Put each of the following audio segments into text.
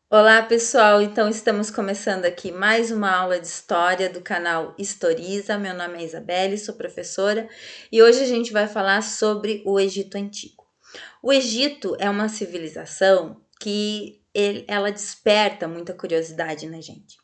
Olá, pessoal! Então, estamos começando aqui mais uma aula de história do canal Historiza. Meu nome é Isabelle, sou professora e hoje a gente vai falar sobre o Egito Antigo. O Egito é uma civilização que ela desperta muita curiosidade na gente.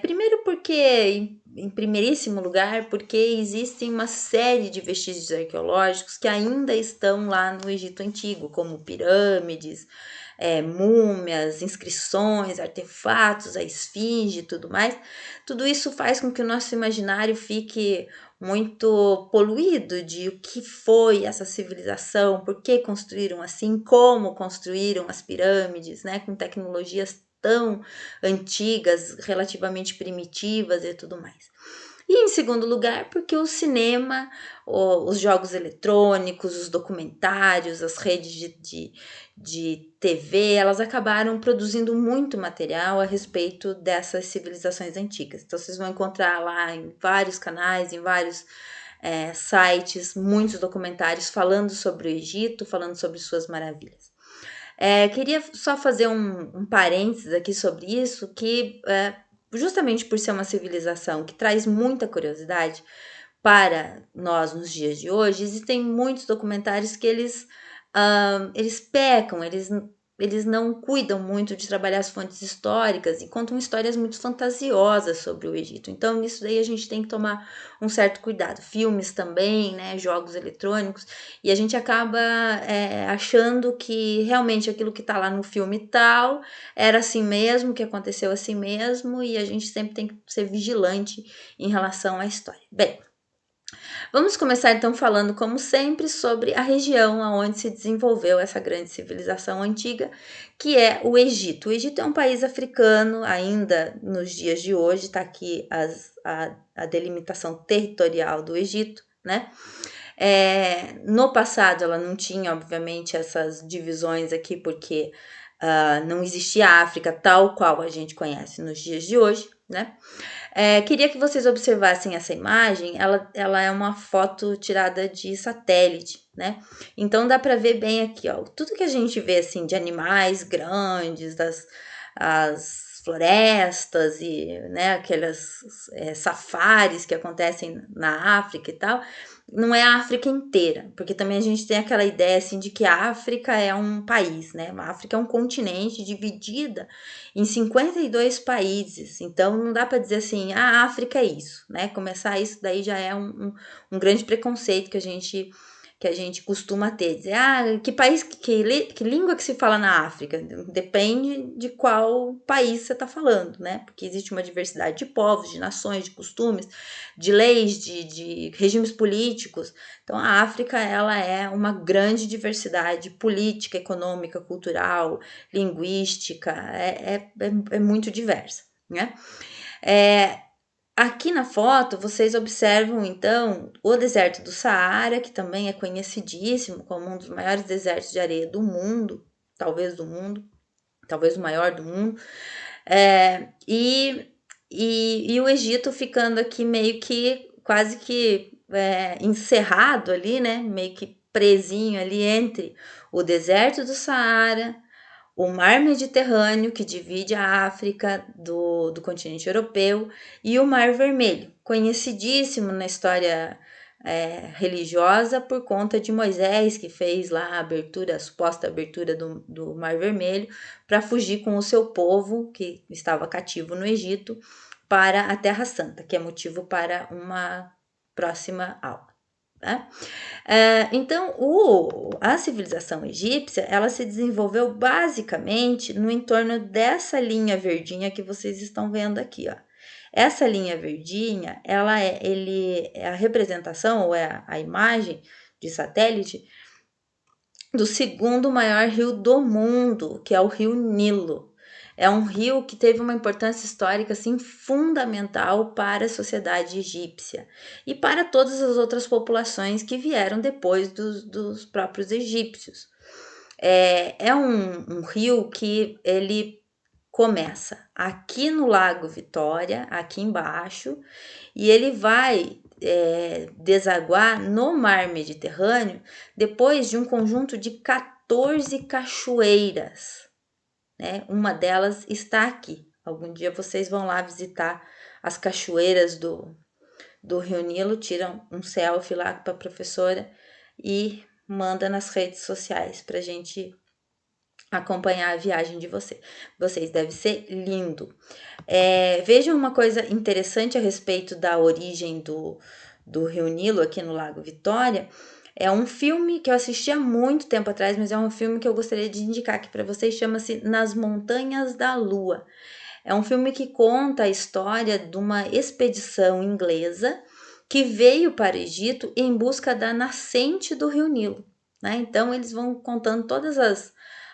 Primeiro porque, em primeiríssimo lugar, porque existem uma série de vestígios arqueológicos que ainda estão lá no Egito Antigo, como pirâmides, múmias, inscrições, artefatos, a esfinge e tudo mais. Tudo isso faz com que o nosso imaginário fique muito poluído de o que foi essa civilização, por que construíram assim, como construíram as pirâmides, né, com tecnologias tão antigas, relativamente primitivas e tudo mais. E em segundo lugar, porque o cinema, os jogos eletrônicos, os documentários, as redes de TV, elas acabaram produzindo muito material a respeito dessas civilizações antigas. Então, vocês vão encontrar lá em vários canais, em vários sites, muitos documentários falando sobre o Egito, falando sobre suas maravilhas. Queria só fazer um parênteses aqui sobre isso, que justamente por ser uma civilização que traz muita curiosidade para nós nos dias de hoje, existem muitos documentários que eles pecam, eles não cuidam muito de trabalhar as fontes históricas e contam histórias muito fantasiosas sobre o Egito. Então, nisso daí a gente tem que tomar um certo cuidado. Filmes também, né, jogos eletrônicos, e a gente acaba achando que realmente aquilo que está lá no filme tal era assim mesmo, que aconteceu assim mesmo, e a gente sempre tem que ser vigilante em relação à história. Bem, vamos começar então falando, como sempre, sobre a região onde se desenvolveu essa grande civilização antiga, que é o Egito. O Egito é um país africano, ainda nos dias de hoje, está aqui a delimitação territorial do Egito, né? No passado ela não tinha, obviamente, essas divisões aqui, porque não existia a África tal qual a gente conhece nos dias de hoje, né? Queria que vocês observassem essa imagem, ela é uma foto tirada de satélite, né? Então dá para ver bem aqui, ó, tudo que a gente vê assim de animais grandes, as florestas e, né, aquelas safaris que acontecem na África e tal, não é a África inteira, porque também a gente tem aquela ideia assim de que a África é um país, né? A África é um continente dividida em 52 países. Então não dá para dizer assim, a África é isso, né? Começar isso daí já é um grande preconceito que a gente costuma ter. Dizer, que país, que língua que se fala na África? Depende de qual país você está falando, né? Porque existe uma diversidade de povos, de nações, de costumes, de leis, de regimes políticos. Então a África, ela é uma grande diversidade política, econômica, cultural, linguística, é muito diversa, né? É, Aqui na foto, vocês observam, então, o deserto do Saara, que também é conhecidíssimo como um dos maiores desertos de areia do mundo, talvez o maior do mundo, é, e, e o Egito ficando aqui meio que, quase que encerrado ali, né, meio que presinho ali entre o deserto do Saara, o Mar Mediterrâneo, que divide a África do continente europeu, e o Mar Vermelho, conhecidíssimo na história religiosa por conta de Moisés, que fez lá a suposta abertura do Mar Vermelho, para fugir com o seu povo, que estava cativo no Egito, para a Terra Santa, que é motivo para uma próxima aula. Né? Então, a civilização egípcia, ela se desenvolveu basicamente no entorno dessa linha verdinha que vocês estão vendo aqui, ó. Essa linha verdinha, é a representação ou é a imagem de satélite do segundo maior rio do mundo, que é o rio Nilo. É um rio que teve uma importância histórica assim fundamental para a sociedade egípcia e para todas as outras populações que vieram depois dos próprios egípcios. É um rio que ele começa aqui no Lago Vitória, aqui embaixo, e ele vai desaguar no Mar Mediterrâneo depois de um conjunto de 14 cachoeiras. né? Uma delas está aqui. Algum dia vocês vão lá visitar as cachoeiras do Rio Nilo, tiram um selfie lá para a professora e manda nas redes sociais para a gente acompanhar a viagem de vocês. Deve ser lindo. Vejam uma coisa interessante a respeito da origem do Rio Nilo aqui no Lago Vitória. É um filme que eu assisti há muito tempo atrás, mas é um filme que eu gostaria de indicar aqui para vocês, chama-se Nas Montanhas da Lua. É um filme que conta a história de uma expedição inglesa que veio para o Egito em busca da nascente do Rio Nilo, né? Então eles vão contando todas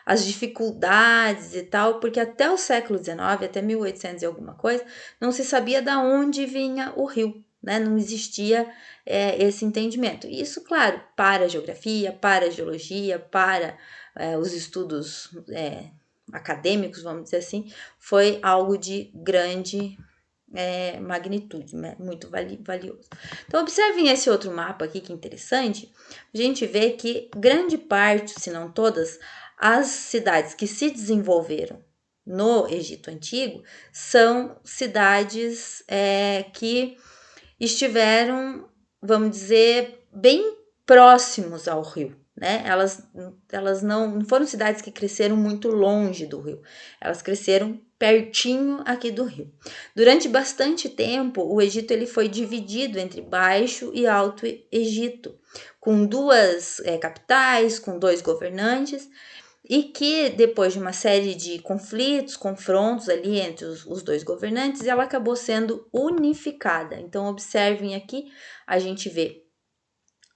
as dificuldades e tal, porque até o século XIX, até 1800 e alguma coisa, não se sabia de onde vinha o rio, né? Não existia esse entendimento. Isso, claro, para a geografia, para a geologia, para os estudos acadêmicos, vamos dizer assim, foi algo de grande magnitude, né? Muito valioso. Então, observem esse outro mapa aqui que é interessante. A gente vê que grande parte, se não todas, as cidades que se desenvolveram no Egito Antigo são cidades que estiveram, vamos dizer, bem próximos ao rio, né? Elas não foram cidades que cresceram muito longe do rio, elas cresceram pertinho aqui do rio. Durante bastante tempo, o Egito ele foi dividido entre Baixo e Alto Egito, com duas capitais, com dois governantes, e que depois de uma série de conflitos, confrontos ali entre os dois governantes, ela acabou sendo unificada. Então, observem aqui, a gente vê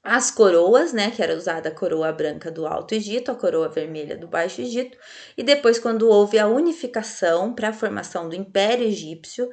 as coroas, né, que era usada a coroa branca do Alto Egito, a coroa vermelha do Baixo Egito, e depois quando houve a unificação para a formação do Império Egípcio,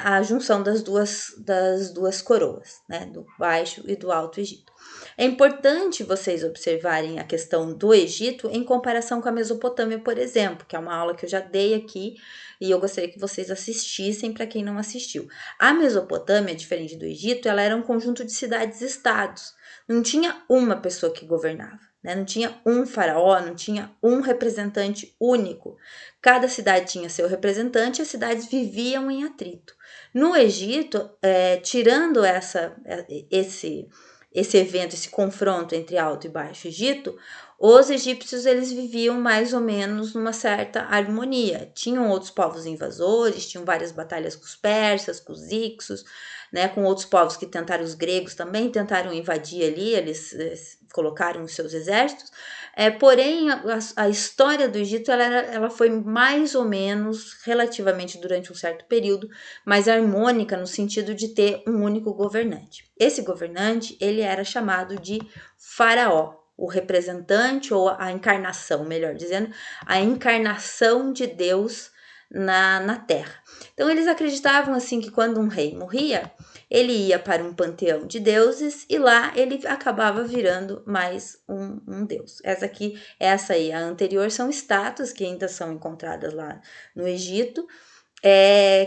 a junção das duas coroas, né, do Baixo e do Alto Egito. É importante vocês observarem a questão do Egito em comparação com a Mesopotâmia, por exemplo, que é uma aula que eu já dei aqui e eu gostaria que vocês assistissem para quem não assistiu. A Mesopotâmia, diferente do Egito, ela era um conjunto de cidades-estados. Não tinha uma pessoa que governava, né? Não tinha um faraó, não tinha um representante único. Cada cidade tinha seu representante e as cidades viviam em atrito. No Egito, tirando esse evento, esse confronto entre Alto e Baixo Egito, os egípcios eles viviam mais ou menos numa certa harmonia. Tinham outros povos invasores, tinham várias batalhas com os persas, com os hicsos, né, com outros povos que tentaram, os gregos também tentaram invadir ali, eles colocaram os seus exércitos. Porém, a história do Egito ela foi mais ou menos, relativamente durante um certo período, mais harmônica no sentido de ter um único governante. Esse governante ele era chamado de faraó, o representante ou a encarnação, melhor dizendo, a encarnação de Deus na Terra. Então eles acreditavam assim que quando um rei morria, ele ia para um panteão de deuses e lá ele acabava virando mais um deus. Essa aí, a anterior, são estátuas que ainda são encontradas lá no Egito,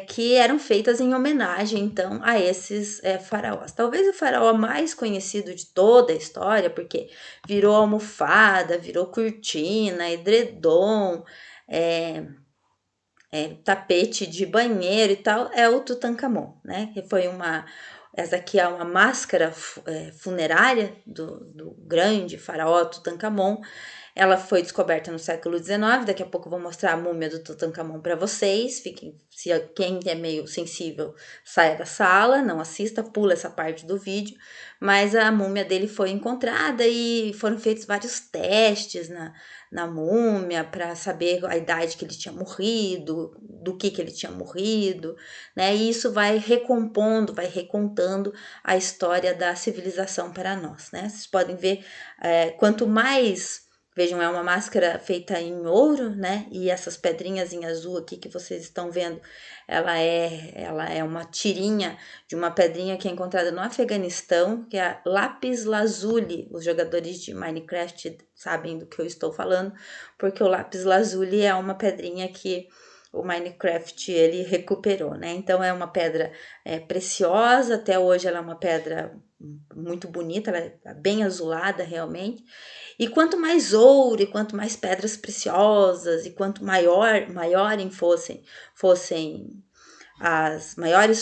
que eram feitas em homenagem, então, a esses faraós. Talvez o faraó mais conhecido de toda a história, porque virou almofada, virou cortina, edredom, tapete de banheiro e tal, é o Tutankhamon, né? Que foi essa aqui é uma máscara funerária do grande faraó Tutankhamon. Ela foi descoberta no século XIX. Daqui a pouco eu vou mostrar a múmia do Tutankhamon para vocês. Quem é meio sensível, saia da sala, não assista, pula essa parte do vídeo. Mas a múmia dele foi encontrada e foram feitos vários testes na múmia para saber a idade que ele tinha morrido, do que ele tinha morrido, né? E isso vai recompondo, vai recontando a história da civilização para nós, né? Vocês podem ver, quanto mais, vejam, é uma máscara feita em ouro, né? E essas pedrinhas em azul aqui que vocês estão vendo, ela é uma tirinha de uma pedrinha que é encontrada no Afeganistão, que é a lápis lazuli. Os jogadores de Minecraft sabem do que eu estou falando, porque o lápis lazuli é uma pedrinha que o Minecraft ele recuperou, né? Então é uma pedra preciosa, até hoje ela é uma pedra muito bonita, ela é bem azulada realmente. E quanto mais ouro, e quanto mais pedras preciosas, e quanto maiores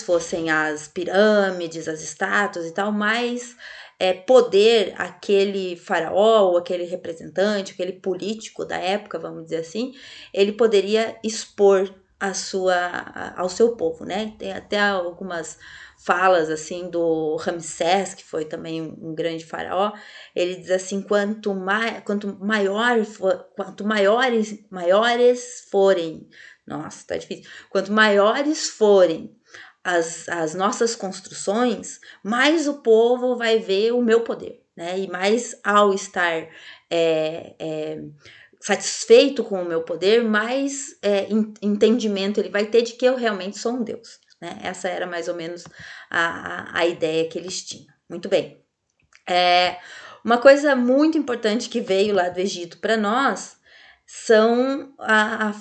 fossem as pirâmides, as estátuas e tal, mais poder aquele faraó, ou aquele representante, aquele político da época, vamos dizer assim, ele poderia expor ao seu povo, né? Tem até algumas falas assim do Ramsés, que foi também um grande faraó. Ele diz assim: quanto maiores forem, nossa, tá difícil. Quanto maiores forem as nossas construções, mais o povo vai ver o meu poder, né? E mais ao estar satisfeito com o meu poder, mais entendimento ele vai ter de que eu realmente sou um Deus, né? Essa era mais ou menos a ideia que eles tinham. Muito bem. Uma coisa muito importante que veio lá do Egito para nós são a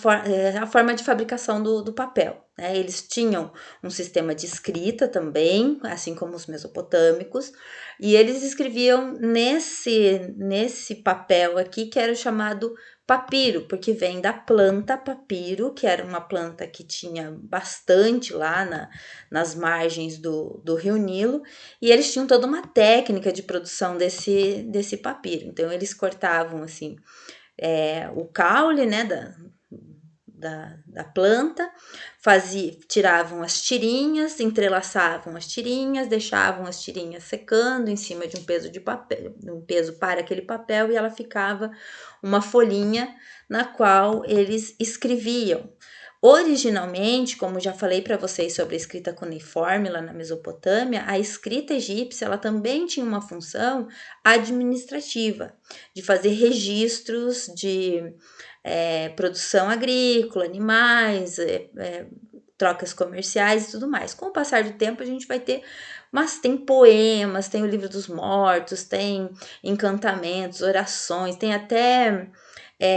forma de fabricação do papel, né? Eles tinham um sistema de escrita também, assim como os mesopotâmicos, e eles escreviam nesse papel aqui, que era o chamado papiro, porque vem da planta papiro, que era uma planta que tinha bastante lá nas margens do Rio Nilo, e eles tinham toda uma técnica de produção desse papiro. Então, eles cortavam assim o caule, né, da planta, tiravam as tirinhas, entrelaçavam as tirinhas, deixavam as tirinhas secando em cima de um peso de papel, um peso para aquele papel, e ela ficava uma folhinha na qual eles escreviam. Originalmente, como já falei para vocês sobre a escrita cuneiforme lá na Mesopotâmia, a escrita egípcia ela também tinha uma função administrativa, de fazer registros de produção agrícola, animais, trocas comerciais e tudo mais. Com o passar do tempo, a gente vai ter, mas tem poemas, tem o livro dos mortos, tem encantamentos, orações, tem até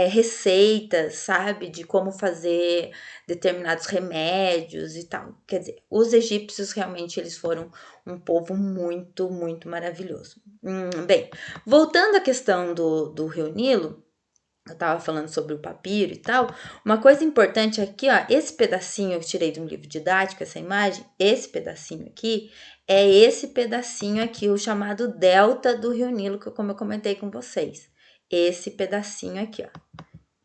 receitas, sabe, de como fazer determinados remédios e tal. Quer dizer, os egípcios realmente eles foram um povo muito, muito maravilhoso. Bem, voltando à questão do Rio Nilo, eu tava falando sobre o papiro e tal. Uma coisa importante aqui, ó, esse pedacinho eu tirei de um livro didático, essa imagem, esse pedacinho aqui, é esse pedacinho aqui, o chamado delta do Rio Nilo, como eu comentei com vocês. Esse pedacinho aqui, ó.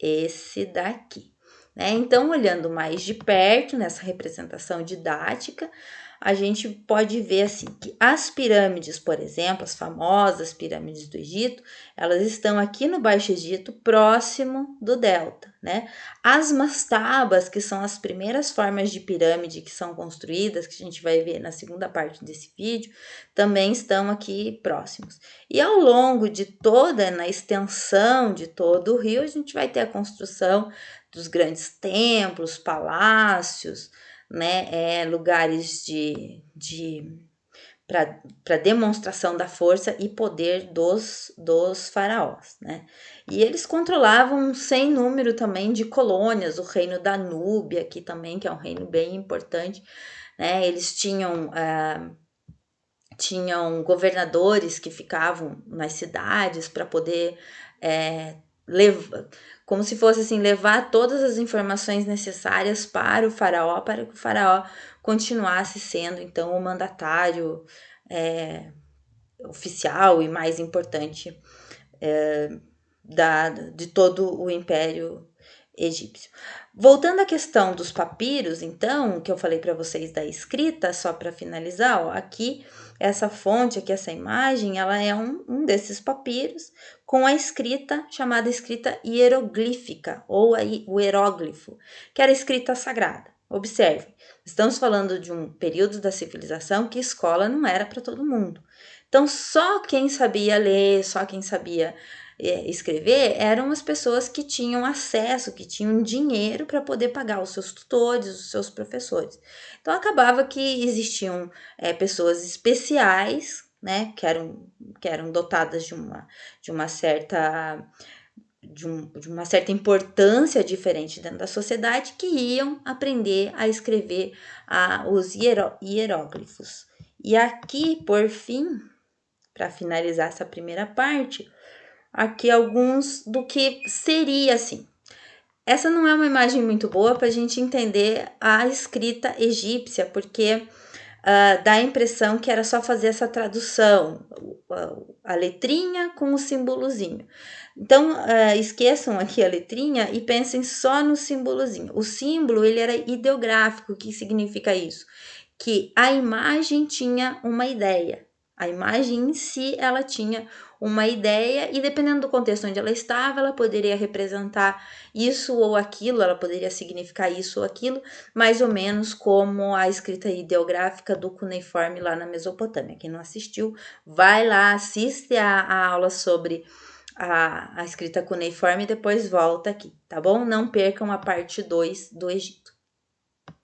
Esse daqui, né? Então, olhando mais de perto nessa representação didática, a gente pode ver assim que as pirâmides, por exemplo, as famosas pirâmides do Egito, elas estão aqui no Baixo Egito, próximo do delta, né? As mastabas, que são as primeiras formas de pirâmide que são construídas, que a gente vai ver na segunda parte desse vídeo, também estão aqui próximos. E ao longo de na extensão de todo o rio, a gente vai ter a construção dos grandes templos, palácios, né, lugares para demonstração da força e poder dos faraós, né? E eles controlavam um sem número também de colônias, o reino da Núbia aqui também, que é um reino bem importante, né? Eles tinham governadores que ficavam nas cidades para poder levar, como se fosse assim, levar todas as informações necessárias para que o faraó continuasse sendo então o mandatário oficial e mais importante de todo o Império Egípcio. Voltando à questão dos papiros, então, que eu falei para vocês da escrita, só para finalizar, ó, aqui, essa fonte, aqui, essa imagem, ela é um desses papiros com a escrita chamada escrita hieroglífica, ou o hieróglifo, que era a escrita sagrada. Observe, estamos falando de um período da civilização que escola não era para todo mundo. Então, só quem sabia ler, só quem sabia escrever eram as pessoas que tinham acesso, que tinham dinheiro para poder pagar os seus tutores, os seus professores. Então acabava que existiam pessoas especiais, né, que eram dotadas de uma certa de uma certa importância diferente dentro da sociedade, que iam aprender a escrever os hieróglifos. E aqui, por fim, para finalizar essa primeira parte, aqui alguns do que seria assim. Essa não é uma imagem muito boa para a gente entender a escrita egípcia, porque dá a impressão que era só fazer essa tradução, a letrinha com o símbolozinho. Então, esqueçam aqui a letrinha e pensem só no símbolozinho. O símbolo, ele era ideográfico. O que significa isso? Que a imagem tinha uma ideia. A imagem em si, ela tinha uma ideia e dependendo do contexto onde ela estava, ela poderia representar isso ou aquilo, ela poderia significar isso ou aquilo, mais ou menos como a escrita ideográfica do cuneiforme lá na Mesopotâmia. Quem não assistiu, vai lá, assiste a aula sobre a escrita cuneiforme e depois volta aqui, tá bom? Não percam a parte 2 do Egito.